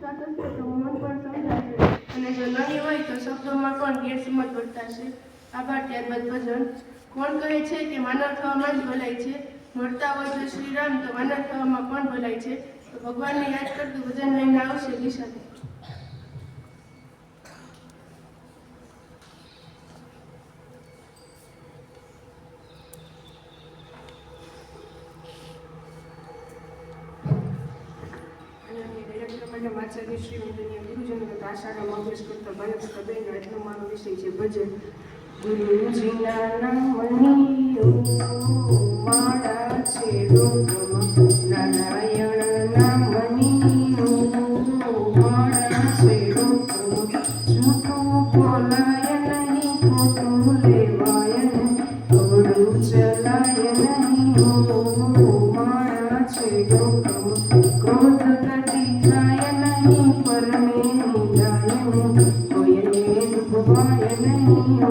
સ્વાતંત્ર્ય તો મન પણ સમજાશે અને જો નહીં હોય તો શબ્દોમાં પણ ગેરસમજ વર્તાશે. આભાર. ત્યારબાદ ભજન. કોણ કહે છે કે માનવ થવામાં જ ભલાઈ છે? મળતા હોય તો શ્રીરામ તો માનવ થવામાં પણ ભલાઈ છે. તો ભગવાનને યાદ કરતું ભજન લઈને આવશે દિશા. આચાર્ય શ્રી વંદનીય ગુરુજનો તથા આષાઢમાં અભ્યાસ કરતા બાળક સદૈનો એટલો મારો વિષય છે ભજન. ગુરુજીના નામની માળા છે લોકમાં, નારાયણ નામની માળા છે લોકમાં. જૂઠું બોલાય નહીં, ખોટું લેવાય નહીં, ઘોડું ચલાય નહીં, માળા છે લોકમાં. ક્રોધ કદી થાય નહીં, પરમે નિંદાય નહીં, કોઈને ડૂબવાય નહીં,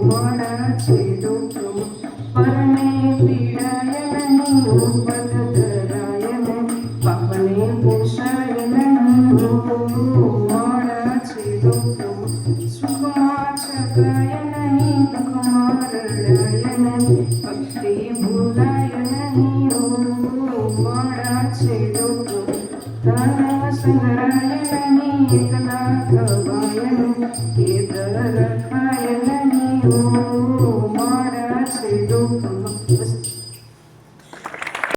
માળા છે લોકમાં. પરમે પીડાય નહીં, પદ ધરાય નહીં, પાપને પોષાય નહીં, માળા છે લોકમાં. સુખમાં છકાય નહીં, દુઃખમાં રડાય નહીં, ભક્તિ ભૂલાય નહીં, માળા છે લોકમાં. ધન સંગ્રહાય નહીં, એકલા ખવાય નહીં, કેદ રખાય નહીં,